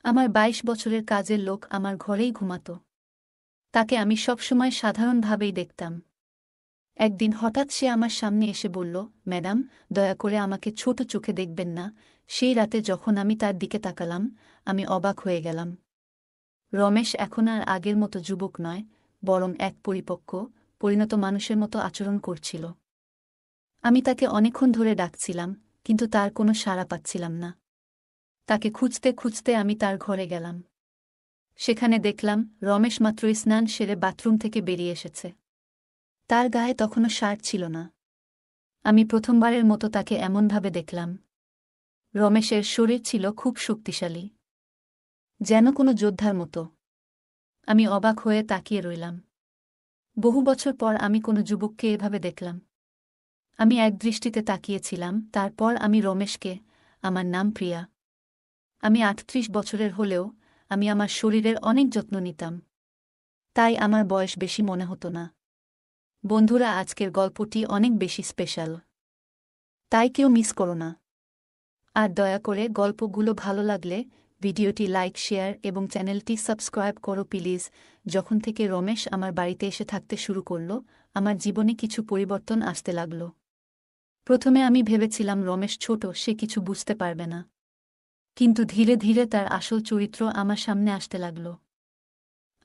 আমার ২২ বছরের কাজের লোক আমার ঘরেই ঘুমাত। তাকে আমি সবসময় সাধারণভাবেই দেখতাম। একদিন হঠাৎ সে আমার সামনে এসে বলল, ম্যাডাম, দয়া করে আমাকে ছোট চোখে দেখবেন না। সেই রাতে যখন আমি তার দিকে তাকালাম, আমি অবাক হয়ে গেলাম। রমেশ এখন আর আগের মতো যুবক নয়, বরং এক পরিপক্ক, পরিণত মানুষের মতো আচরণ করছিল। আমি তাকে অনেকক্ষণ ধরে ডাকছিলাম, কিন্তু তার কোনো সাড়া পাচ্ছিলাম না। তাকে খুঁজতে খুঁজতে আমি তার ঘরে গেলাম। সেখানে দেখলাম রমেশ মাত্রই স্নান সেরে বাথরুম থেকে বেরিয়ে এসেছে। তার গায়ে তখনও শার্ট ছিল না। আমি প্রথমবারের মতো তাকে এমনভাবে দেখলাম। রমেশের শরীর ছিল খুব শক্তিশালী, যেন কোনো যোদ্ধার মতো। আমি অবাক হয়ে তাকিয়ে রইলাম। বহু বছর পর আমি কোনো যুবককে এভাবে দেখলাম। আমি একদৃষ্টিতে তাকিয়েছিলাম, তারপর আমি রমেশকে। আমার নাম প্রিয়া। আমি ৩৮ বছরের হলেও আমি আমার শরীরের অনেক যত্ন নিতাম। তাই আমার বয়স বেশি মনে হতো না। বন্ধুরা, আজকের গল্পটি অনেক বেশি স্পেশাল, তাই কেউ মিস করো না। আর দয়া করে গল্পগুলো ভালো লাগলে ভিডিওটি লাইক, শেয়ার এবং চ্যানেলটি সাবস্ক্রাইব করো প্লিজ। যখন থেকে রমেশ আমার বাড়িতে এসে থাকতে শুরু করল, আমার জীবনে কিছু পরিবর্তন আসতে লাগল। প্রথমে আমি ভেবেছিলাম রমেশ ছোট, সে কিছু বুঝতে পারবে না। কিন্তু ধীরে ধীরে তার আসল চরিত্র আমার সামনে আসতে লাগল।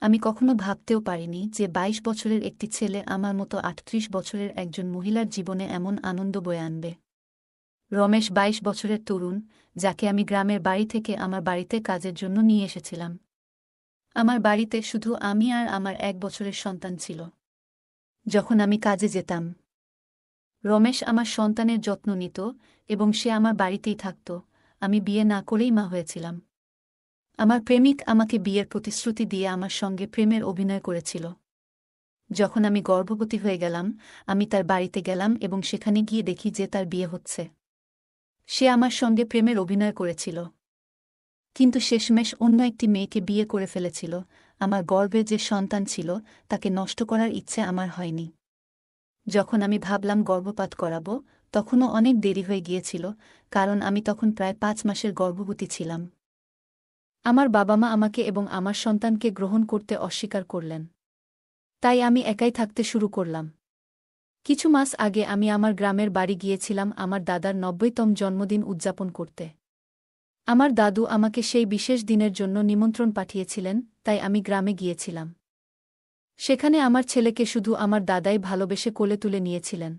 আমি কখনো ভাবতেও পারিনি যে ২২ বছরের একটি ছেলে আমার মতো ৩৮ বছরের একজন মহিলার জীবনে এমন আনন্দ বয়ে আনবে। রমেশ ২২ বছরের তরুণ, যাকে আমি গ্রামের বাড়ি থেকে আমার বাড়িতে কাজের জন্য নিয়ে এসেছিলাম। আমার বাড়িতে শুধু আমি আর আমার ১ বছরের সন্তান ছিল। যখন আমি কাজে যেতাম, রমেশ আমার সন্তানের যত্ন নিত এবং সে আমার বাড়িতেই থাকত। আমি বিয়ে না করেই মা হয়েছিলাম। আমার প্রেমিক আমাকে বিয়ের প্রতিশ্রুতি দিয়ে আমার সঙ্গে প্রেমের অভিনয় করেছিল। যখন আমি গর্ভবতী হয়ে গেলাম, আমি তার বাড়িতে গেলাম এবং সেখানে গিয়ে দেখি যে তার বিয়ে হচ্ছে। সে আমার সঙ্গে প্রেমের অভিনয় করেছিল, কিন্তু শেষমেশ অন্য একটি মেয়েকে বিয়ে করে ফেলেছিল। আমার গর্ভে যে সন্তান ছিল, তাকে নষ্ট করার ইচ্ছে আমার হয়নি। যখন আমি ভাবলাম গর্ভপাত করাব, তখনও অনেক দেরি হয়ে গিয়েছিল, কারণ আমি তখন প্রায় ৫ মাসের গর্ভবতী ছিলাম। আমার বাবা মা আমাকে এবং আমার সন্তানকে গ্রহণ করতে অস্বীকার করলেন। তাই আমি একাই থাকতে শুরু করলাম। কিছু মাস আগে আমি আমার গ্রামের বাড়ি গিয়েছিলাম আমার দাদার ৯০তম জন্মদিন উদযাপন করতে। আমার দাদু আমাকে সেই বিশেষ দিনের জন্য নিমন্ত্রণ পাঠিয়েছিলেন, তাই আমি গ্রামে গিয়েছিলাম। সেখানে আমার ছেলেকে শুধু আমার দাদাই ভালোবেসে কোলে তুলে নিয়েছিলেন।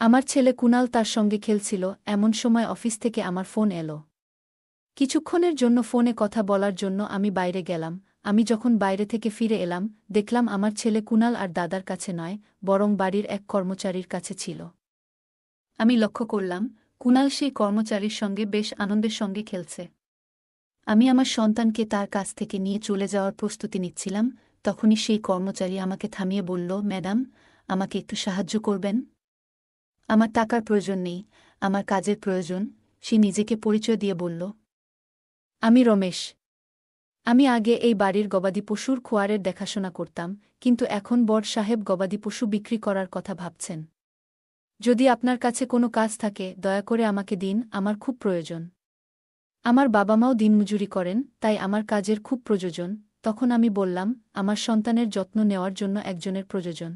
আমার ছেলে কুনাল তার সঙ্গে খেলছিল, এমন সময় অফিস থেকে আমার ফোন এলো। কিছুক্ষণের জন্য ফোনে কথা বলার জন্য আমি বাইরে গেলাম। আমি যখন বাইরে থেকে ফিরে এলাম, দেখলাম আমার ছেলে কুনাল আর দাদার কাছে নয়, বরং বাড়ির এক কর্মচারীর কাছে ছিল। আমি লক্ষ্য করলাম কুনাল সেই কর্মচারীর সঙ্গে বেশ আনন্দের সঙ্গে খেলছে। আমি আমার সন্তানকে তার কাছ থেকে নিয়ে চলে যাওয়ার প্রস্তুতি নিচ্ছিলাম, তখনই সেই কর্মচারী আমাকে থামিয়ে বলল, ম্যাডাম, আমাকে একটু সাহায্য করবেন? আমার টাকার প্রয়োজন নেই, আমার কাজের প্রয়োজন। সে নিজেকে পরিচয় দিয়ে বলল, আমি রমেশ। আমি আগে এই বাড়ির গবাদি পশুর খোয়ারের দেখাশোনা করতাম, কিন্তু এখন বড় সাহেব গবাদি পশু বিক্রি করার কথা ভাবছেন। যদি আপনার কাছে কোনো কাজ থাকে, দয়া করে আমাকে দিন, আমার খুব প্রয়োজন। আমার বাবা মাও দিনমজুরি করেন, তাই আমার কাজের খুব প্রয়োজন। তখন আমি বললাম, আমার সন্তানের যত্ন নেওয়ার জন্য একজনের প্রয়োজন।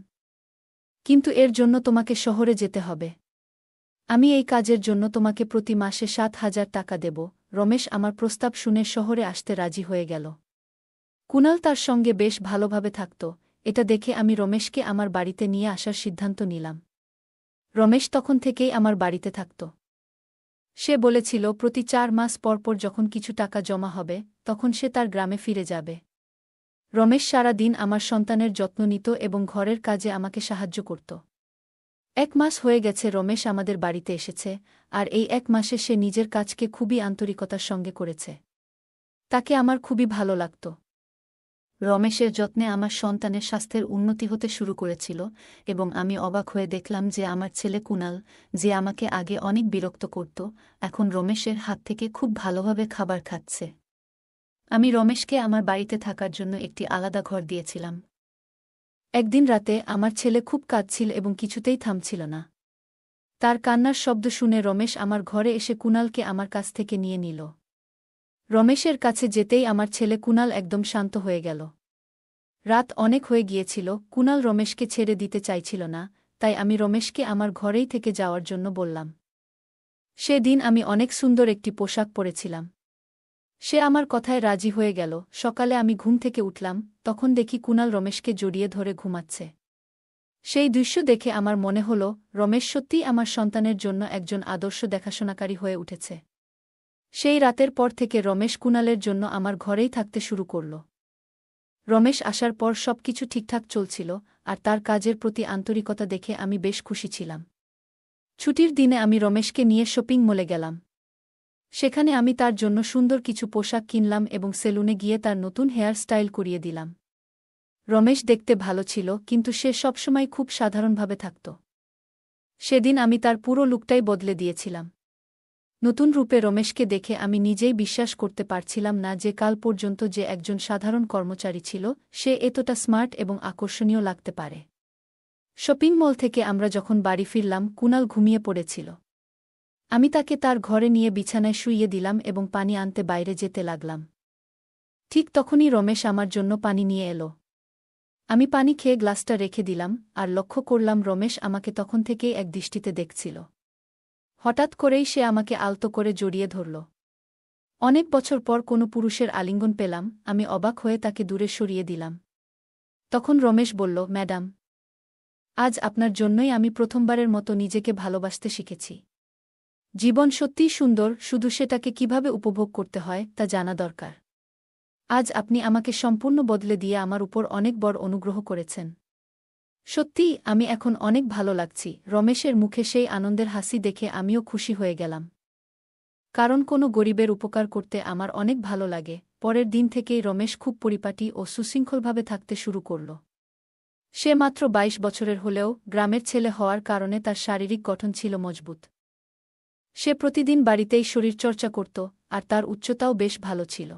কিন্তু এর জন্য তোমাকে শহরে যেতে হবে। আমি এই কাজের জন্য তোমাকে প্রতি মাসে ৭,০০০ টাকা দেব। রমেশ আমার প্রস্তাব শুনে শহরে আসতে রাজি হয়ে গেল। কুনাল তার সঙ্গে বেশ ভালোভাবে থাকত। এটা দেখে আমি রমেশকে আমার বাড়িতে নিয়ে আসার সিদ্ধান্ত নিলাম। রমেশ তখন থেকেই আমার বাড়িতে থাকত। সে বলেছিল প্রতি ৪ মাস পরপর যখন কিছু টাকা জমা হবে, তখন সে তার গ্রামে ফিরে যাবে। রমেশ সারা দিন আমার সন্তানের যত্ন নিত এবং ঘরের কাজে আমাকে সাহায্য করত। ১ মাস হয়ে গেছে রমেশ আমাদের বাড়িতে এসেছে, আর এই ১ মাসে সে নিজের কাজকে খুবই আন্তরিকতার সঙ্গে করেছে। তাকে আমার খুবই ভালো লাগত। রমেশের যত্নে আমার সন্তানের স্বাস্থ্যের উন্নতি হতে শুরু করেছিল এবং আমি অবাক হয়ে দেখলাম যে আমার ছেলে কুনাল, যে আমাকে আগে অনেক বিরক্ত করত, এখন রমেশের হাত থেকে খুব ভালোভাবে খাবার খাচ্ছে। আমি রমেশকে আমার বাড়িতে থাকার জন্য একটি আলাদা ঘর দিয়েছিলাম। একদিন রাতে আমার ছেলে খুব কাঁদছিল এবং কিছুতেই থামছিল না। তার কান্নার শব্দ শুনে রমেশ আমার ঘরে এসে কুনালকে আমার কাছ থেকে নিয়ে নিল। রমেশের কাছে যেতেই আমার ছেলে কুনাল একদম শান্ত হয়ে গেল। রাত অনেক হয়ে গিয়েছিল, কুনাল রমেশকে ছেড়ে দিতে চাইছিল না, তাই আমি রমেশকে আমার ঘরেই থেকে যাওয়ার জন্য বললাম। সেদিন আমি অনেক সুন্দর একটি পোশাক পরেছিলাম। সে আমার কথায় রাজি হয়ে গেল। সকালে আমি ঘুম থেকে উঠলাম, তখন দেখি কুনাল রমেশকে জড়িয়ে ধরে ঘুমাচ্ছে। সেই দৃশ্য দেখে আমার মনে হল, রমেশ সত্যিই আমার সন্তানের জন্য একজন আদর্শ দেখাশোনাকারী হয়ে উঠেছে। সেই রাতের পর থেকে রমেশ কুনালের জন্য আমার ঘরেই থাকতে শুরু করল। রমেশ আসার পর সবকিছু ঠিকঠাক চলছিল, আর তার কাজের প্রতি আন্তরিকতা দেখে আমি বেশ খুশি ছিলাম। ছুটির দিনে আমি রমেশকে নিয়ে শপিং মলে গেলাম। সেখানে আমি তার জন্য সুন্দর কিছু পোশাক কিনলাম এবং সেলুনে গিয়ে তার নতুন হেয়ার স্টাইল করিয়ে দিলাম। রমেশ দেখতে ভালো ছিল, কিন্তু সে সবসময় খুব সাধারণভাবে থাকত। সেদিন আমি তার পুরো লুকটাই বদলে দিয়েছিলাম। নতুন রূপে রমেশকে দেখে আমি নিজেই বিশ্বাস করতে পারছিলাম না যে কাল পর্যন্ত যে একজন সাধারণ কর্মচারী ছিল, সে এতটা স্মার্ট এবং আকর্ষণীয় লাগতে পারে। শপিং মল থেকে আমরা যখন বাড়ি ফিরলাম, কুনাল ঘুমিয়ে পড়েছিল। আমি তাকে তার ঘরে নিয়ে বিছানায় শুইয়ে দিলাম এবং পানি আনতে বাইরে যেতে লাগলাম। ঠিক তখনই রমেশ আমার জন্য পানি নিয়ে এলো। আমি পানি খেয়ে গ্লাসটা রেখে দিলাম, আর লক্ষ্য করলাম রমেশ আমাকে তখন থেকেই এক দৃষ্টিতে দেখছিল। হঠাৎ করেই সে আমাকে আলতো করে জড়িয়ে ধরল। অনেক বছর পর কোনো পুরুষের আলিঙ্গন পেলাম, আমি অবাক হয়ে তাকে দূরে সরিয়ে দিলাম। তখন রমেশ বলল, ম্যাডাম, আজ আপনার জন্যই আমি প্রথমবারের মতো নিজেকে ভালোবাসতে শিখেছি। জীবন সত্যিই সুন্দর, শুধু সেটাকে কিভাবে উপভোগ করতে হয় তা জানা দরকার। আজ আপনি আমাকে সম্পূর্ণ বদলে দিয়ে আমার উপর অনেক বড় অনুগ্রহ করেছেন। সত্যিই আমি এখন অনেক ভালো লাগছি। রমেশের মুখে সেই আনন্দের হাসি দেখে আমিও খুশি হয়ে গেলাম। কারণ কোনো গরিবের উপকার করতে আমার অনেক ভালো লাগে। পরের দিন থেকেই রমেশ খুব পরিপাটি ও সুশৃঙ্খলভাবে থাকতে শুরু করল। সে মাত্র ২২ বছরের হলেও গ্রামের ছেলে হওয়ার কারণে তার শারীরিক গঠন ছিল মজবুত। সে প্রতিদিন বাড়িতেই শরীরচর্চা করত, আর তার উচ্চতাও বেশ ভালো ছিল।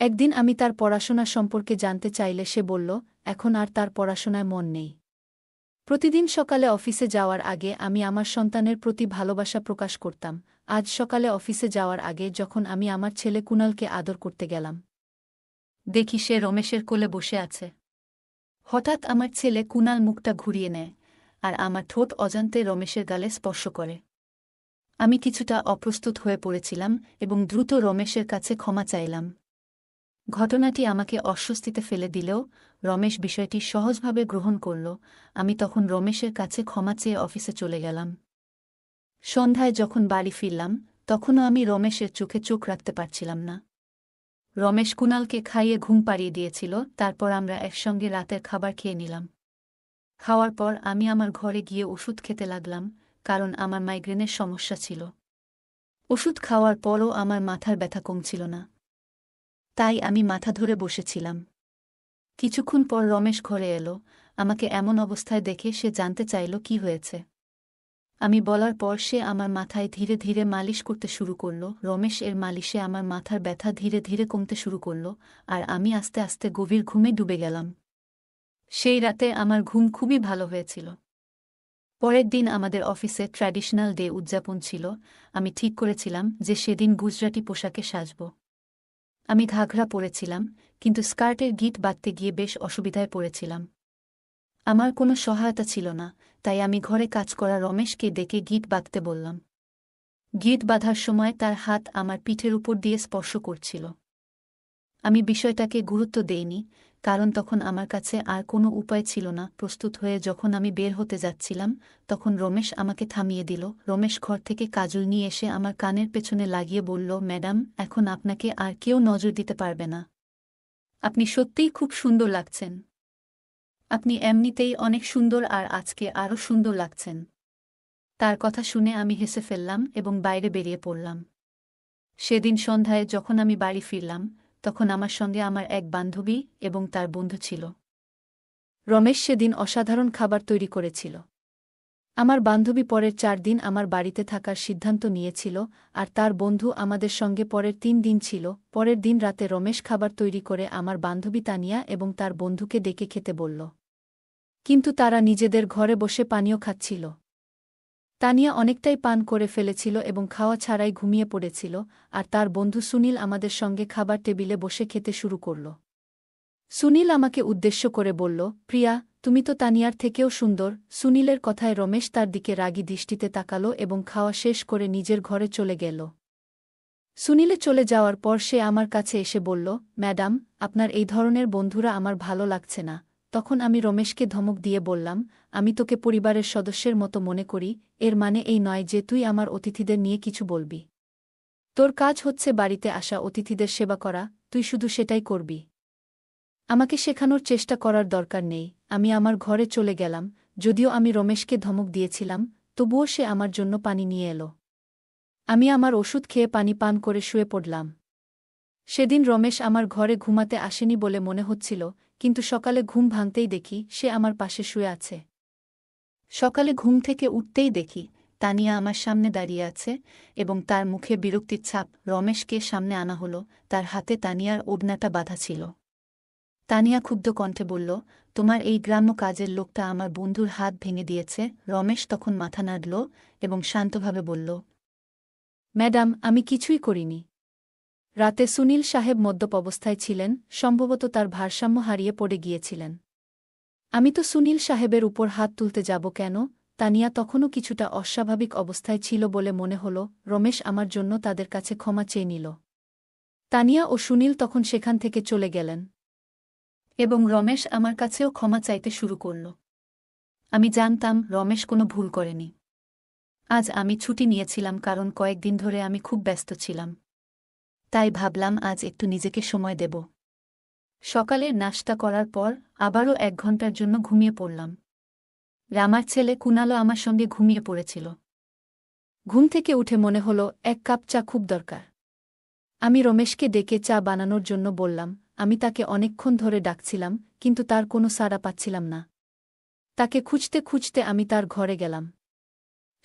একদিন আমি তার পড়াশোনা সম্পর্কে জানতে চাইলে সে বলল, এখন আর তার পড়াশোনায় মন নেই। প্রতিদিন সকালে অফিসে যাওয়ার আগে আমি আমার সন্তানের প্রতি ভালোবাসা প্রকাশ করতাম। আজ সকালে অফিসে যাওয়ার আগে যখন আমি আমার ছেলে কুনালকে আদর করতে গেলাম, দেখি সে রমেশের কোলে বসে আছে। হঠাৎ আমার ছেলে কুনাল মুখটা ঘুরিয়ে নেয়, আর আমার ঠোঁট অজান্তে রমেশের গালে স্পর্শ করে। আমি কিছুটা অপ্রস্তুত হয়ে পড়েছিলাম এবং দ্রুত রমেশের কাছে ক্ষমা চাইলাম। ঘটনাটি আমাকে অস্বস্তিতে ফেলে দিলেও রমেশ বিষয়টি সহজভাবে গ্রহণ করল। আমি তখন রমেশের কাছে ক্ষমা চেয়ে অফিসে চলে গেলাম। সন্ধ্যায় যখন বাড়ি ফিরলাম, তখনও আমি রমেশের চোখে চোখ রাখতে পারছিলাম না। রমেশ কুনালকে খাইয়ে ঘুম পাড়িয়ে দিয়েছিল, তারপর আমরা একসঙ্গে রাতের খাবার খেয়ে নিলাম। খাওয়ার পর আমি আমার ঘরে গিয়ে ওষুধ খেতে লাগলাম, কারণ আমার মাইগ্রেনের সমস্যা ছিল। ওষুধ খাওয়ার পরও আমার মাথার ব্যথা কমছিল না, তাই আমি মাথা ধরে বসেছিলাম। কিছুক্ষণ পর রমেশ ঘরে এলো। আমাকে এমন অবস্থায় দেখে সে জানতে চাইল কি হয়েছে। আমি বলার পর সে আমার মাথায় ধীরে ধীরে মালিশ করতে শুরু করল। রমেশ এর মালিশে আমার মাথার ব্যথা ধীরে ধীরে কমতে শুরু করল, আর আমি আস্তে আস্তে গভীর ঘুমে ডুবে গেলাম। সেই রাতে আমার ঘুম খুবই ভালো হয়েছিল। পরের দিন আমাদের অফিসে ট্র্যাডিশনাল ডে উদযাপন ছিল। আমি ঠিক করেছিলাম যে সেদিন গুজরাটি পোশাকে সাজব। আমি ঘাঘরা পরেছিলাম, কিন্তু স্কার্টের গিট বাঁধতে গিয়ে বেশ অসুবিধায় পড়েছিলাম। আমার কোনো সহায়তা ছিল না, তাই আমি ঘরে কাজ করা রমেশকে ডেকে গিট বাঁধতে বললাম। গিট বাঁধার সময় তার হাত আমার পিঠের উপর দিয়ে স্পর্শ করছিল। আমি বিষয়টাকে গুরুত্ব দেইনি, কারণ তখন আমার কাছে আর কোনো উপায় ছিল না। প্রস্তুত হয়ে যখন আমি বের হতে যাচ্ছিলাম, তখন রমেশ আমাকে থামিয়ে দিল। রমেশ ঘর থেকে কাজল নিয়ে এসে আমার কানের পেছনে লাগিয়ে বলল, ম্যাডাম, এখন আপনাকে আর কেউ নজর দিতে পারবে না। আপনি সত্যিই খুব সুন্দর লাগছেন। আপনি এমনিতেই অনেক সুন্দর, আর আজকে আরও সুন্দর লাগছেন। তার কথা শুনে আমি হেসে ফেললাম এবং বাইরে বেরিয়ে পড়লাম। সেদিন সন্ধ্যায় যখন আমি বাড়ি ফিরলাম, তখন আমার সঙ্গে আমার এক বান্ধবী এবং তার বন্ধু ছিল। রমেশ সেদিন অসাধারণ খাবার তৈরি করেছিল। আমার বান্ধবী পরের ৪ দিন আমার বাড়িতে থাকার সিদ্ধান্ত নিয়েছিল, আর তার বন্ধু আমাদের সঙ্গে পরের ৩ দিন ছিল। পরের দিন রাতে রমেশ খাবার তৈরি করে আমার বান্ধবী তানিয়া এবং তার বন্ধুকে ডেকে খেতে বলল, কিন্তু তারা নিজেদের ঘরে বসে পানীয় খাচ্ছিল। তানিয়া অনেকটাই পান করে ফেলেছিল এবং খাওয়া ছাড়াই ঘুমিয়ে পড়েছিল, আর তার বন্ধু সুনীল আমাদের সঙ্গে খাবার টেবিলে বসে খেতে শুরু করল। সুনীল আমাকে উদ্দেশ্য করে বলল, প্রিয়া, তুমি তো তানিয়ার থেকেও সুন্দর। সুনীলের কথায় রমেশ তার দিকে রাগী দৃষ্টিতে তাকাল এবং খাওয়া শেষ করে নিজের ঘরে চলে গেল। সুনীলে চলে যাওয়ার পর সে আমার কাছে এসে বলল, ম্যাডাম, আপনার এই ধরনের বন্ধুরা আমার ভালো লাগছে না। তখন আমি রমেশকে ধমক দিয়ে বললাম, আমি তোকে পরিবারের সদস্যের মতো মনে করি, এর মানে এই নয় যে তুই আমার অতিথিদের নিয়ে কিছু বলবি। তোর কাজ হচ্ছে বাড়িতে আসা অতিথিদের সেবা করা, তুই শুধু সেটাই করবি। আমাকে শেখানোর চেষ্টা করার দরকার নেই। আমি আমার ঘরে চলে গেলাম। যদিও আমি রমেশকে ধমক দিয়েছিলাম, তবুও সে আমার জন্য পানি নিয়ে এলো। আমি আমার ওষুধ খেয়ে পানি পান করে শুয়ে পড়লাম। সেদিন রমেশ আমার ঘরে ঘুমাতে আসেনি বলে মনে হচ্ছিল, কিন্তু সকালে ঘুম ভাঙতেই দেখি সে আমার পাশে শুয়ে আছে। সকালে ঘুম থেকে উঠতেই দেখি তানিয়া আমার সামনে দাঁড়িয়ে আছে এবং তার মুখে বিরক্তির ছাপ। রমেশকে সামনে আনা হলো, তার হাতে তানিয়ার ওড়নাটা বাঁধা ছিল। তানিয়া ক্ষুব্ধ কণ্ঠে বলল, তোমার এই গ্রাম্য কাজের লোকটা আমার বন্ধুর হাত ভেঙে দিয়েছে। রমেশ তখন মাথা নাড়ল এবং শান্তভাবে বলল, ম্যাডাম, আমি কিছুই করিনি। রাতে সুনীল সাহেব মদ্যপ অবস্থায় ছিলেন, সম্ভবত তার ভারসাম্য হারিয়ে পড়ে গিয়েছিলেন। আমি তো সুনীল সাহেবের উপর হাত তুলতে যাব কেন? তানিয়া তখনও কিছুটা অস্বাভাবিক অবস্থায় ছিল বলে মনে হল। রমেশ আমার জন্য তাদের কাছে ক্ষমা চেয়ে নিল। তানিয়া ও সুনীল তখন সেখান থেকে চলে গেলেন এবং রমেশ আমার কাছেও ক্ষমা চাইতে শুরু করল। আমি জানতাম রমেশ কোনো ভুল করেনি। আজ আমি ছুটি নিয়েছিলাম কারণ কয়েকদিন ধরে আমি খুব ব্যস্ত ছিলাম। তাই ভাবলাম আজ একটু নিজেকে সময় দেব। সকালের নাশতা করার পর আবারও 1 ঘন্টার জন্য ঘুমিয়ে পড়লাম। রামার ছেলে কুনালও আমার সঙ্গে ঘুমিয়ে পড়েছিল। ঘুম থেকে উঠে মনে হলো 1 কাপ চা খুব দরকার। আমি রমেশকে ডেকে চা বানানোর জন্য বললাম। আমি তাকে অনেকক্ষণ ধরে ডাকছিলাম, কিন্তু তার কোনো সাড়া পাচ্ছিলাম না। তাকে খুঁজতে খুঁজতে আমি তার ঘরে গেলাম।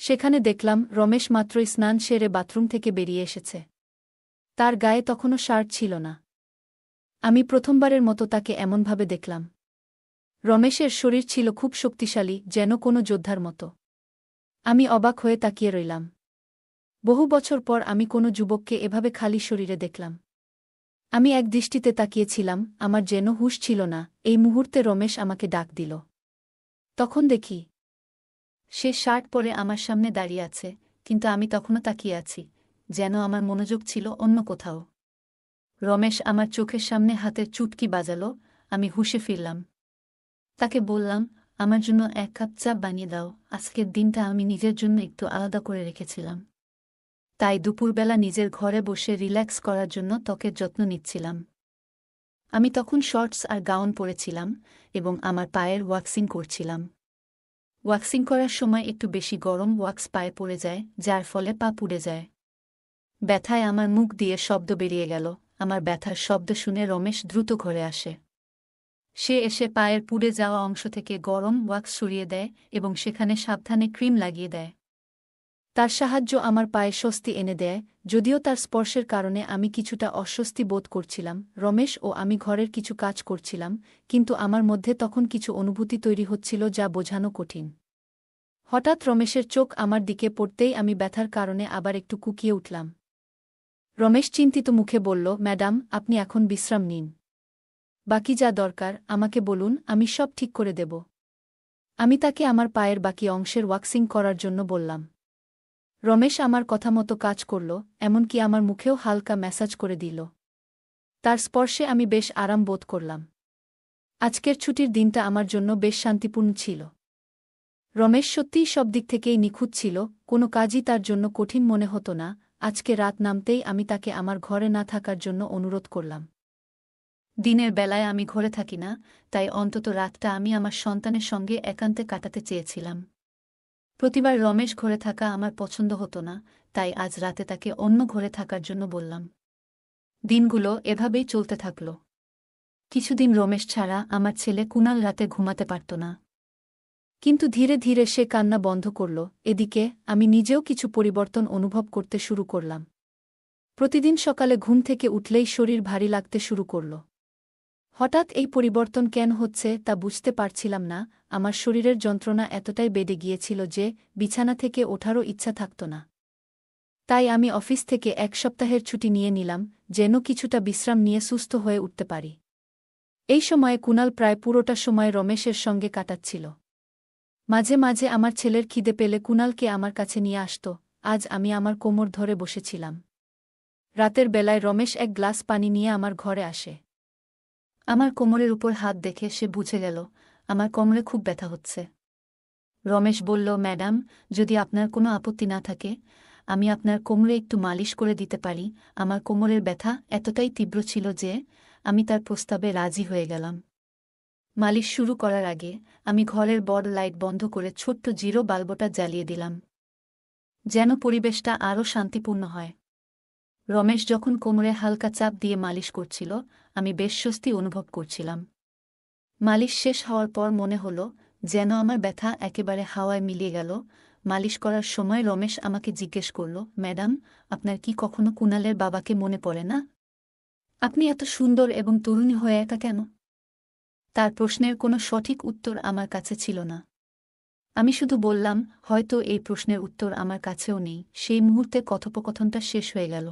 সেখানে দেখলাম রমেশ মাত্রই স্নান সেরে বাথরুম থেকে বেরিয়ে এসেছে। তার গায়ে তখনও শার্ট ছিল না। আমি প্রথমবারের মতো তাকে এমনভাবে দেখলাম। রমেশের শরীর ছিল খুব শক্তিশালী, যেন কোনো যোদ্ধার মতো। আমি অবাক হয়ে তাকিয়ে রইলাম। বহু বছর পর আমি কোনো যুবককে এভাবে খালি শরীরে দেখলাম। আমি এক দৃষ্টিতে তাকিয়েছিলাম, আমার যেন হুঁশ ছিল না। এই মুহূর্তে রমেশ আমাকে ডাক দিল। তখন দেখি সে শার্ট পরে আমার সামনে দাঁড়িয়ে আছে, কিন্তু আমি তখনও তাকিয়ে আছি, যেন আমার মনোযোগ ছিল অন্য কোথাও। রমেশ আমার চোখের সামনে হাতের চুটকি বাজালো। আমি হুঁশে ফিরলাম। তাকে বললাম, আমার জন্য 1 কাপ চা বানিয়ে দাও। আজকের দিনটা আমি নিজের জন্য একটু আলাদা করে রেখেছিলাম। তাই দুপুরবেলা নিজের ঘরে বসে রিল্যাক্স করার জন্য ত্বকের যত্ন নিচ্ছিলাম। আমি তখন শর্টস আর গাউন পরেছিলাম এবং আমার পায়ের ওয়াক্সিং করছিলাম। ওয়াক্সিং করার সময় একটু বেশি গরম ওয়াক্স পায়ে পড়ে যায়, যার ফলে পা পুড়ে যায়। ব্যথায় আমার মুখ দিয়ে শব্দ বেরিয়ে গেল। আমার ব্যথার শব্দ শুনে রমেশ দ্রুত ঘরে আসে। সে এসে পায়ের পুড়ে যাওয়া অংশ থেকে গরম ওয়াক্স সরিয়ে দেয় এবং সেখানে সাবধানে ক্রিম লাগিয়ে দেয়। তার সাহায্য আমার পায়ে স্বস্তি এনে দেয়, যদিও তার স্পর্শের কারণে আমি কিছুটা অস্বস্তি বোধ করছিলাম। রমেশ ও আমি ঘরের কিছু কাজ করছিলাম, কিন্তু আমার মধ্যে তখন কিছু অনুভূতি তৈরি হচ্ছিল যা বোঝানো কঠিন। হঠাৎ রমেশের চোখ আমার দিকে পড়তেই আমি ব্যথার কারণে আবার একটু কুঁকিয়ে উঠলাম। রমেশ চিন্তিত মুখে বলল, ম্যাডাম, আপনি এখন বিশ্রাম নিন। বাকি যা দরকার আমাকে বলুন, আমি সব ঠিক করে দেব। আমি তাকে আমার পায়ের বাকি অংশের ওয়াক্সিং করার জন্য বললাম। রমেশ আমার কথা মতো কাজ করল, এমনকি আমার মুখেও হালকা ম্যাসাজ করে দিল। তার স্পর্শে আমি বেশ আরাম বোধ করলাম। আজকের ছুটির দিনটা আমার জন্য বেশ শান্তিপূর্ণ ছিল। রমেশ সত্যিই সব দিক থেকেই নিখুঁত ছিল, কোনো কাজই তার জন্য কঠিন মনে হতো না। আজকে রাত নামতেই আমি তাকে আমার ঘরে না থাকার জন্য অনুরোধ করলাম। দিনের বেলায় আমি ঘরে থাকি না, তাই অন্তত রাতটা আমি আমার সন্তানের সঙ্গে একান্তে কাটাতে চেয়েছিলাম। প্রতিবার রমেশ ঘরে থাকা আমার পছন্দ হতো না, তাই আজ রাতে তাকে অন্য ঘরে থাকার জন্য বললাম। দিনগুলো এভাবেই চলতে থাকল। কিছুদিন রমেশ ছাড়া আমার ছেলে কুনাল রাতে ঘুমাতে পারত না। কিন্তু ধীরে ধীরে সে কান্না বন্ধ করল। এদিকে আমি নিজেও কিছু পরিবর্তন অনুভব করতে শুরু করলাম। প্রতিদিন সকালে ঘুম থেকে উঠলেই শরীর ভারী লাগতে শুরু করল। হঠাৎ এই পরিবর্তন কেন হচ্ছে তা বুঝতে পারছিলাম না। আমার শরীরের যন্ত্রণা এতটাই বেড়ে গিয়েছিল যে বিছানা থেকে ওঠারও ইচ্ছা থাকত না। তাই আমি অফিস থেকে 1 সপ্তাহের ছুটি নিয়ে নিলাম, যেন কিছুটা বিশ্রাম নিয়ে সুস্থ হয়ে উঠতে পারি। এই সময়ে কুণাল প্রায় পুরোটা সময় রমেশের সঙ্গে কাটাচ্ছিল। মাঝে মাঝে আমার ছেলের খিদে পেলে কুণালকে আমার কাছে নিয়ে আসত। আজ আমি আমার কোমর ধরে বসেছিলাম। রাতের বেলায় রমেশ এক গ্লাস পানি নিয়ে আমার ঘরে আসে। আমার কোমরের উপর হাত দেখে সে বুঝে গেল আমার কোমরে খুব ব্যথা হচ্ছে। রমেশ বলল, ম্যাডাম, যদি আপনার কোনো আপত্তি না থাকে আমি আপনার কোমরে একটু মালিশ করে দিতে পারি। আমার কোমরের ব্যথা এতটাই তীব্র ছিল যে আমি তার প্রস্তাবে রাজি হয়ে গেলাম। মালিশ শুরু করার আগে আমি ঘরের বড় লাইট বন্ধ করে ছোট্ট জিরো বাল্বটা জ্বালিয়ে দিলাম, যেন পরিবেশটা আরও শান্তিপূর্ণ হয়। রমেশ যখন কোমরে হালকা চাপ দিয়ে মালিশ করছিল আমি বেশ স্বস্তি অনুভব করছিলাম। মালিশ শেষ হওয়ার পর মনে হল যেন আমার ব্যথা একেবারে হাওয়ায় মিলিয়ে গেল। মালিশ করার সময় রমেশ আমাকে জিজ্ঞেস করল, ম্যাডাম, আপনার কি কখনো কুণালের বাবাকে মনে পড়ে না? আপনি এত সুন্দর এবং তরুণী হয়ে একা কেন? তার প্রশ্নের কোনো সঠিক উত্তর আমার কাছে ছিল না। আমি শুধু বললাম, হয়তো এই প্রশ্নের উত্তর আমার কাছেও নেই। সেই মুহূর্তে কথোপকথনটা শেষ হয়ে গেল।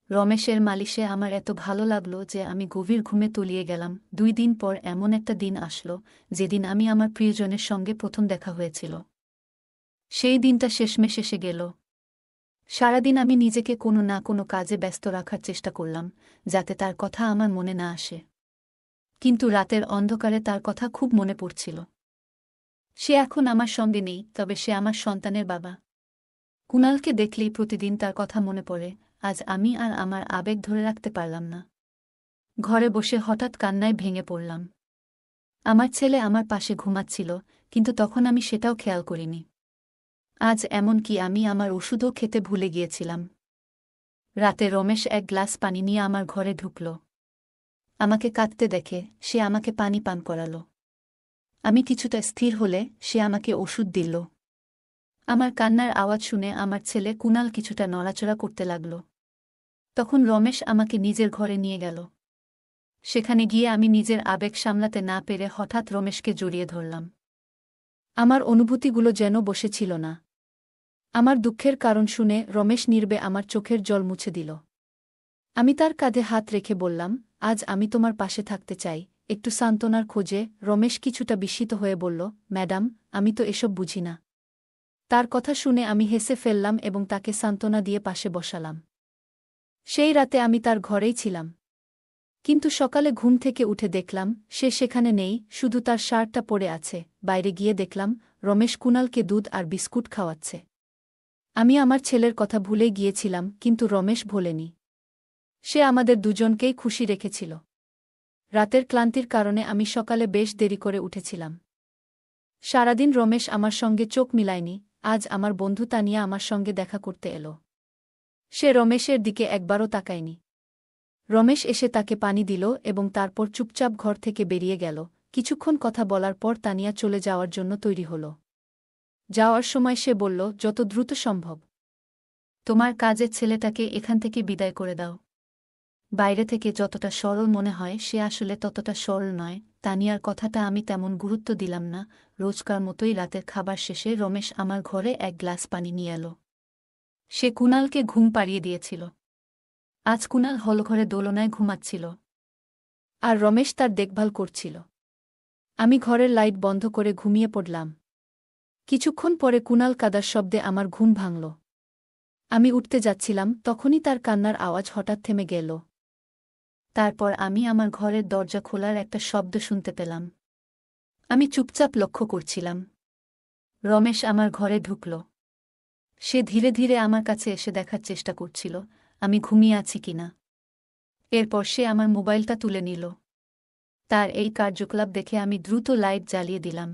রমেশের মালিশে আমার এত ভালো লাগলো যে আমি গভীর ঘুমে তলিয়ে গেলাম। 2 দিন পর এমন একটা দিন আসলো যেদিন আমি আমার প্রিয়জনের সঙ্গে প্রথম দেখা হয়েছিল। সেই দিনটা শেষমেশ এসে গেল। সারাদিন আমি নিজেকে কোনো না কোনো কাজে ব্যস্ত রাখার চেষ্টা করলাম যাতে তার কথা আমার মনে না আসে। কিন্তু রাতের অন্ধকারে তার কথা খুব মনে পড়ছিল। সে এখন আমার সঙ্গে নেই, তবে সে আমার সন্তানের বাবা। কুণালকে দেখলেই প্রতিদিন তার কথা মনে পড়ে। আজ আমি আর আমার আবেগ ধরে রাখতে পারলাম না। ঘরে বসে হঠাৎ কান্নায় ভেঙে পড়লাম। আমার ছেলে আমার পাশে ঘুমাচ্ছিল, কিন্তু তখন আমি সেটাও খেয়াল করিনি। আজ এমন কি আমি আমার ওষুধও খেতে ভুলে গিয়েছিলাম। রাতে রমেশ এক গ্লাস পানি নিয়ে আমার ঘরে ঢুকল। আমাকে কাঁদতে দেখে সে আমাকে পানি পান করাল। আমি কিছুটা স্থির হলে সে আমাকে ওষুধ দিল। আমার কান্নার আওয়াজ শুনে আমার ছেলে কুণাল কিছুটা নড়াচড়া করতে লাগল। তখন রমেশ আমাকে নিজের ঘরে নিয়ে গেল। সেখানে গিয়ে আমি নিজের আবেগ সামলাতে না পেরে হঠাৎ রমেশকে জড়িয়ে ধরলাম। আমার অনুভূতিগুলো যেন বসেছিল না। আমার দুঃখের কারণ শুনে রমেশ নীরবে আমার চোখের জল মুছে দিল। আমি তার কাঁধে হাত রেখে বললাম, আজ আমি তোমার পাশে থাকতে চাই, একটু সান্ত্বনার খোঁজে। রমেশ কিছুটা বিস্মিত হয়ে বলল, ম্যাডাম, আমি তো এসব বুঝি না। তার কথা শুনে আমি হেসে ফেললাম এবং তাকে সান্ত্বনা দিয়ে পাশে বসালাম। সেই রাতে আমি তার ঘরেই ছিলাম। কিন্তু সকালে ঘুম থেকে উঠে দেখলাম সে সেখানে নেই, শুধু তার শার্টটা পরে আছে। বাইরে গিয়ে দেখলাম রমেশ কুণালকে দুধ আর বিস্কুট খাওয়াচ্ছে। আমি আমার ছেলের কথা ভুলে গিয়েছিলাম, কিন্তু রমেশ ভোলেনি। সে আমাদের দুজনকেই খুশি রেখেছিল। রাতের ক্লান্তির কারণে আমি সকালে বেশ দেরি করে উঠেছিলাম। সারাদিন রমেশ আমার সঙ্গে চোখ মিলায়নি। আজ আমার বন্ধু তানিয়া আমার সঙ্গে দেখা করতে এলো। সে রমেশের দিকে একবারও তাকায়নি। রমেশ এসে তাকে পানি দিল এবং তারপর চুপচাপ ঘর থেকে বেরিয়ে গেল। কিছুক্ষণ কথা বলার পর তানিয়া চলে যাওয়ার জন্য তৈরি হল। যাওয়ার সময় সে বলল, যত দ্রুত সম্ভব তোমার কাজের ছেলেটাকে এখান থেকে বিদায় করে দাও। বাইরে থেকে যতটা সরল মনে হয় সে আসলে ততটা সরল নয়। তানিয়ার কথাটা আমি তেমন গুরুত্ব দিলাম না। রোজকার মতোই রাতের খাবার শেষে রমেশ আমার ঘরে এক গ্লাস পানি নিয়ে এলো। সে কুণালকে ঘুম পাড়িয়ে দিয়েছিল। আজ কুণাল হলঘরে দোলনায় ঘুমাচ্ছিল আর রমেশ তার দেখভাল করছিল। আমি ঘরের লাইট বন্ধ করে ঘুমিয়ে পড়লাম। কিছুক্ষণ পরে কুণাল কাদার শব্দে আমার ঘুম ভাঙল। আমি উঠতে যাচ্ছিলাম, তখনই তার কান্নার আওয়াজ হঠাৎ থেমে গেল। তারপর আমি আমার ঘরের দরজা খোলার একটা শব্দ শুনতে পেলাম। আমি চুপচাপ লক্ষ্য করছিলাম। রমেশ আমার ঘরে ঢুকল। সে ধীরে ধীরে আমার কাছে এসে দেখার চেষ্টা করছিল আমি ঘুমিয়ে আছি কিনা। এরপর সে আমার মোবাইলটা তুলে নিল। তার এই কার্যকলাপ দেখে আমি দ্রুত লাইট জ্বালিয়ে দিলাম।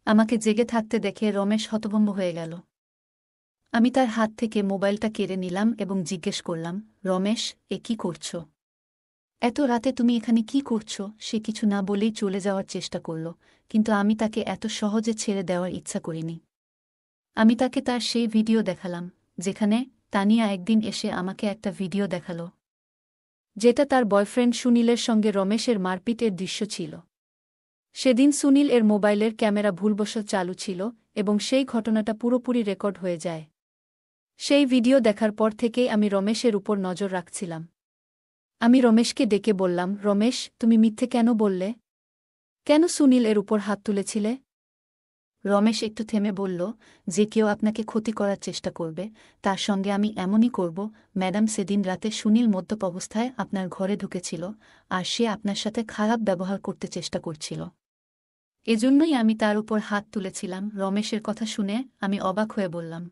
আমাকে জেগে থাকতে দেখে রমেশ হতভম্ব হয়ে গেল। আমি তার হাত থেকে মোবাইলটা কেড়ে নিলাম এবং জিজ্ঞেস করলাম, রমেশ, এ কি করছ? এত রাতে তুমি এখানে কি করছ? সে কিছু না বলেই চলে যাওয়ার চেষ্টা করল, কিন্তু আমি তাকে এত সহজে ছেড়ে দেওয়ার ইচ্ছা করিনি। আমি তাকে তার সেই ভিডিও দেখালাম যেখানে তানিয়া একদিন এসে আমাকে একটা ভিডিও দেখাল, যেটা তার বয়ফ্রেন্ড সুনীলের সঙ্গে রমেশের মারপিটের দৃশ্য ছিল। সেদিন সুনীল এর মোবাইলের ক্যামেরা ভুলবশত চালু ছিল এবং সেই ঘটনাটা পুরোপুরি রেকর্ড হয়ে যায়। সেই ভিডিও দেখার পর থেকেই আমি রমেশের উপর নজর রাখছিলাম। আমি রমেশকে ডেকে বললাম, রমেশ, তুমি মিথ্যে কেন বললে? কেন সুনীল এর উপর হাত তুলেছিলে? রমেশ একটু থেমে বলল, যে কেউ আপনাকে ক্ষতি করার চেষ্টা করবে তার সঙ্গে আমি এমনই করব। ম্যাডাম, সেদিন রাতে সুনীল মদ্যপ অবস্থায় আপনার ঘরে ঢুকেছিল আর সে আপনার সাথে খারাপ ব্যবহার করতে চেষ্টা করছিল। এজন্যই আমি তার উপর হাত তুলেছিলাম। রমেশের কথা শুনে আমি অবাক হয়ে বললাম।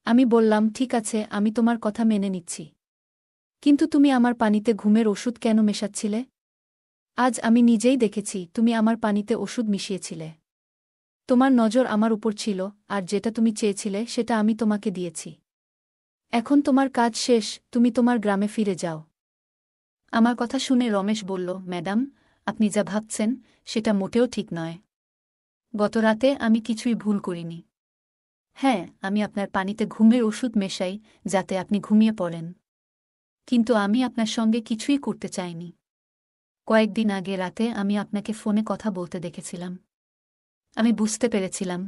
আমি বললাম, ঠিক আছে, আমি তোমার কথা মেনে নিচ্ছি, কিন্তু তুমি আমার পানিতে ঘুমের ওষুধ কেন মেশাচ্ছিলে? আজ আমি নিজেই দেখেছি তুমি আমার পানিতে ওষুধ মিশিয়েছিলে। তোমার নজর আমার উপর ছিল, আর যেটা তুমি চেয়েছিলে সেটা আমি তোমাকে দিয়েছি। এখন তোমার কাজ শেষ, তুমি তোমার গ্রামে ফিরে যাও। আমার কথা শুনে রমেশ বলল, ম্যাডাম, আপনি যা ভাবছেন সেটা মোটেও ঠিক নয়। গত রাতে আমি কিছুই ভুল করিনি। হ্যাঁ, আমি আপনার পানিতে ঘুমের ওষুধ মেশাই যাতে আপনি ঘুমিয়ে পড়েন, কিন্তু আমি আপনার সঙ্গে কিছুই করতে চাইনি। কয়েকদিন আগে রাতে আমি আপনাকে ফোনে কথা বলতে দেখেছিলাম। আমি বুঝতে পেরেছিলাম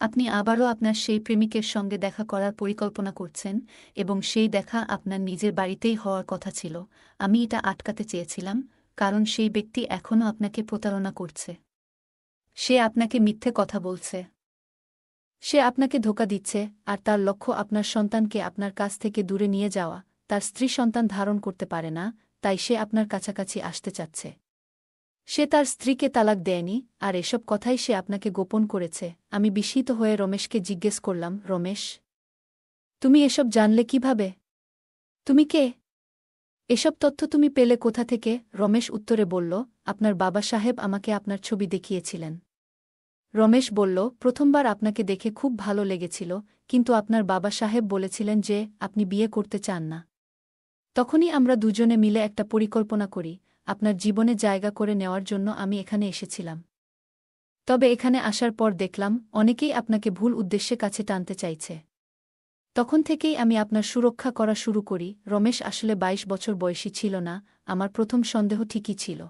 আপনি আবারও আপনার সেই প্রেমিকের সঙ্গে দেখা করার পরিকল্পনা করছেন, এবং সেই দেখা আপনার নিজের বাড়িতেই হওয়ার কথা ছিল। আমি এটা আটকাতে চেয়েছিলাম, কারণ সেই ব্যক্তি এখনও আপনাকে প্রতারণা করছে। সে আপনাকে মিথ্যে কথা বলছে। সে আপনাকে ধোঁকা দিচ্ছে, আর তার লক্ষ্য আপনার সন্তানকে আপনার কাছ থেকে দূরে নিয়ে যাওয়া। তার স্ত্রী সন্তান ধারণ করতে পারে না, তাই সে আপনার কাছাকাছি আসতে চাচ্ছে। সে তার স্ত্রীকে তালাক দেয়নি, আর এসব কথাই সে আপনাকে গোপন করেছে। আমি বিস্মিত হয়ে রমেশকে জিজ্ঞেস করলাম, রমেশ, তুমি এসব জানলে কিভাবে? তুমি কে? এসব তথ্য তুমি পেলে কোথা থেকে? রমেশ উত্তরে বলল, আপনার বাবা সাহেব আমাকে আপনার ছবি দেখিয়েছিলেন। রমেশ বলল, প্রথমবার আপনাকে দেখে খুব ভালো লেগেছিল, কিন্তু আপনার বাবা সাহেব বলেছিলেন যে আপনি বিয়ে করতে চান না। তখনই আমরা দুজনে মিলে একটা পরিকল্পনা করি, আপনার জীবনে জায়গা করে নেওয়ার জন্য আমি এখানে এসেছিলাম। তবে এখানে আসার পর দেখলাম অনেকেই আপনাকে ভুল উদ্দেশ্যে কাছে টানতে চাইছে। তখন থেকেই আমি আপনার সুরক্ষা করা শুরু করি। রমেশ আসলে 22 বছর বয়সী ছিল না, আমার প্রথম সন্দেহ ঠিকই ছিল।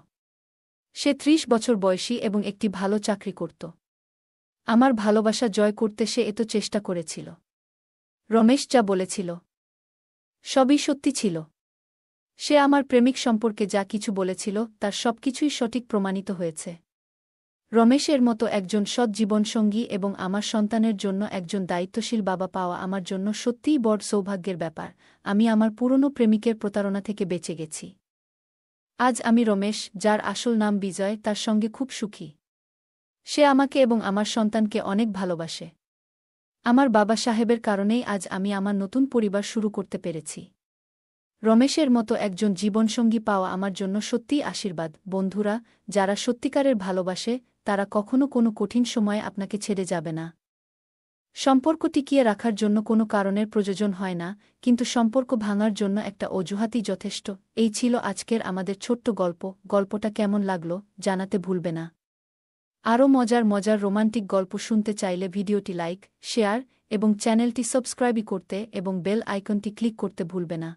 সে 30 বছর বয়সী এবং একটি ভালো চাকরি করত। আমার ভালোবাসা জয় করতে সে এত চেষ্টা করেছিল। রমেশ যা বলেছিল সবই সত্যি ছিল। সে আমার প্রেমিক সম্পর্কে যা কিছু বলেছিল তার সবকিছুই সঠিক প্রমাণিত হয়েছে। রমেশের মতো একজন সৎ জীবনসঙ্গী এবং আমার সন্তানের জন্য একজন দায়িত্বশীল বাবা পাওয়া আমার জন্য সত্যিই বড় সৌভাগ্যের ব্যাপার। আমি আমার পুরনো প্রেমিকের প্রতারণা থেকে বেঁচে গেছি। আজ আমি রমেশ, যার আসল নাম বিজয়, তার সঙ্গে খুব সুখী। সে আমাকে এবং আমার সন্তানকে অনেক ভালোবাসে। আমার বাবা সাহেবের কারণেই আজ আমি আমার নতুন পরিবার শুরু করতে পেরেছি। রমেশের মতো একজন জীবনসঙ্গী পাওয়া আমার জন্য সত্যিই আশীর্বাদ। বন্ধুরা, যারা সত্যিকারের ভালোবাসে তারা কখনো কোনো কঠিন সময়ে আপনাকে ছেড়ে যাবে না। সম্পর্ক টিকিয়ে রাখার জন্য কোনো কারণের প্রয়োজন হয় না, কিন্তু সম্পর্ক ভাঙার জন্য একটা অজুহাতই যথেষ্ট। এই ছিল আজকের আমাদের ছোট্ট গল্প। গল্পটা কেমন লাগলো জানাতে ভুলবে না। আরও মজার মজার রোমান্টিক গল্প শুনতে চাইলে ভিডিওটি লাইক, শেয়ার এবং চ্যানেলটি সাবস্ক্রাইব করতে এবং বেল আইকনটি ক্লিক করতে ভুলবে না।